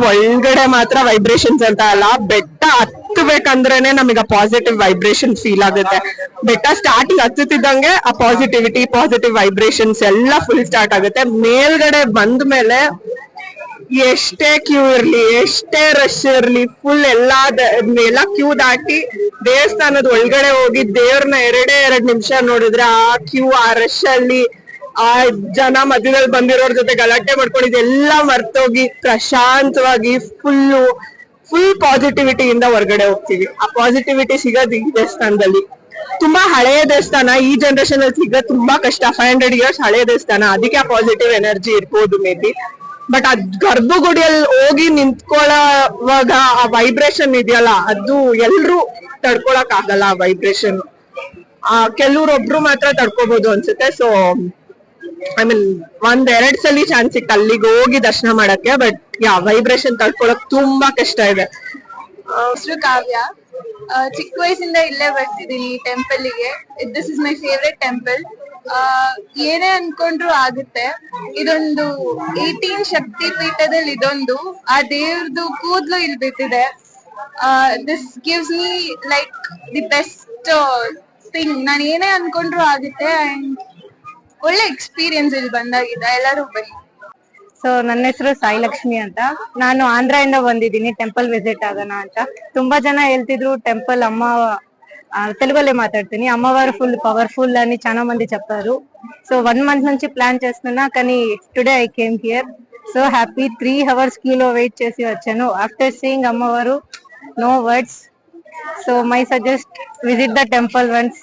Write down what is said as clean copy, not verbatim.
ಒಳಗಡೆ ಮಾತ್ರ ವೈಬ್ರೇಷನ್ಸ್ ಅಂತ ಅಲ್ಲ, ಬೆಟ್ಟ ಹತ್ತಬೇಕಂದ್ರೇನೆ ನಮಗೆ ಪಾಸಿಟಿವ್ ವೈಬ್ರೇಷನ್ ಫೀಲ್ ಆಗುತ್ತೆ. ಬೆಟ್ಟ ಸ್ಟಾರ್ಟಿಂಗ್ ಹತ್ತುತ್ತಿದ್ದಂಗೆ ಆ ಪಾಸಿಟಿವ್ ವೈಬ್ರೇಷನ್ಸ್ ಎಲ್ಲ ಫುಲ್ ಸ್ಟಾರ್ಟ್ ಆಗುತ್ತೆ. ಮೇಲ್ಗಡೆ ಬಂದ ಮೇಲೆ ಎಷ್ಟೇ ಕ್ಯೂ ಇರ್ಲಿ, ಎಷ್ಟೇ ರಶ್ ಇರ್ಲಿ, ಫುಲ್ ಎಲ್ಲ ಕ್ಯೂ ದಾಟಿ ದೇವಸ್ಥಾನದ ಒಳಗಡೆ ಹೋಗಿ ದೇವ್ರನ್ನ ಎರಡ್ ನಿಮಿಷ ನೋಡಿದ್ರೆ ಆ ಕ್ಯೂ, ಆ ರಶ್ ಅಲ್ಲಿ ಆ ಜನ ಮಧ್ಯದಲ್ಲಿ ಬಂದಿರೋರ್ ಜೊತೆ ಗಲಾಟೆ ಮಾಡ್ಕೊಂಡಿದ್ದೆಲ್ಲ ಮರ್ತೋಗಿ ಪ್ರಶಾಂತವಾಗಿ ಫುಲ್ ಪಾಸಿಟಿವಿಟಿಯಿಂದ ಹೊರಗಡೆ ಹೋಗ್ತೀವಿ. ಆ ಪಾಸಿಟಿವಿಟಿ ಸಿಗೋದು ಈ ದೇವಸ್ಥಾನದಲ್ಲಿ. ತುಂಬಾ ಹಳೆಯ ದೇವಸ್ಥಾನ, ಈ ಜನರೇಷನ್ ಅಲ್ಲಿ ಸಿಗೋದು ತುಂಬಾ ಕಷ್ಟ. 500 years ಹಳೆಯ ದೇವಸ್ಥಾನ, ಅದಕ್ಕೆ ಆ ಪಾಸಿಟಿವ್ ಎನರ್ಜಿ ಇರ್ಬೋದು ಮೇ ಬಿ. ಬಟ್ ಅದ್ ಗರ್ಭಗುಡಿಯಲ್ಲಿ ಹೋಗಿ ನಿಂತ್ಕೊಳ್ಳೋವಾಗ ಆ ವೈಬ್ರೇಷನ್ ಇದೆಯಲ್ಲ, ಅದು ಎಲ್ರು ತಡ್ಕೊಳಕ್ ಆಗಲ್ಲ ಆ ವೈಬ್ರೇಷನ್. ಕೆಲವ್ರೊಬ್ರು ಮಾತ್ರ ತಡ್ಕೋಬಹುದು ಅನ್ಸುತ್ತೆ. ಸೊ ಐ ಮೀನ್ 1-2 ಸಲ ಚಾನ್ಸ್ ಸಿಕ್ತು ಅಲ್ಲಿಗೆ ಹೋಗಿ ದರ್ಶನ ಮಾಡಕ್ಕೆ. ಬಟ್ ವೈಬ್ರೇಷನ್ ತಡ್ಕೊಳಕ್ ತುಂಬಾ ಕಷ್ಟ ಇದೆ. ಕಾವ್ಯ, ಚಿಕ್ಕ ವಯಸ್ಸಿಂದ ಇಲ್ಲೇ ಬರ್ತಿದ್ದೀನಿ ಟೆಂಪಲ್ಗೆ. This is my favourite temple. ಏನೇ ಅನ್ಕೊಂಡ್ರು ಆಗುತ್ತೆ. ಇದೊಂದು 18 ಶಕ್ತಿ ಪೀಠದಲ್ಲಿ ಇದೊಂದು. ಆ ದೇವ್ರದು ಕೂದ್ಲು ಇಲ್ಲಿ ಬಿದ್ದಿದೆ. This gives me like the best thing. ನಾನು ಏನೇ ಅನ್ಕೊಂಡ್ರು ಆಗುತ್ತೆ. ಅಂಡ್ ಒಳ್ಳೆ ಎಕ್ಸ್ಪೀರಿಯನ್ಸ್ ಇಲ್ಲಿ ಬಂದಾಗಿದೆ. ಎಲ್ಲರೂ ಬನ್ನಿ. ಸೊ ನನ್ನ ಹೆಸರು ಸಾಯಿ ಲಕ್ಷ್ಮಿ ಅಂತ. ನಾನು ಆಂಧ್ರದಿಂದ ಬಂದಿದ್ದೀನಿ ಟೆಂಪಲ್ ವಿಸಿಟ್ ಆಗೋಣ ಅಂತ. ತುಂಬಾ ಜನ ಹೇಳ್ತಿದ್ರು టెంపుల్ అమ్మ, తెలుగులో మాట్లాడుతుంది, అమ్మవారు ఫుల్ పవర్ఫుల్ అని చాలా మంది చెప్పారు. సో 1 month నుంచి ప్లాన్ చేస్తున్నా, కానీ today I came here. So happy. 3 hours క్యూలో వెయిట్ చేసి వచ్చాను. ఆఫ్టర్ సీయింగ్ అమ్మవారు, no words. So my suggest visit the temple once.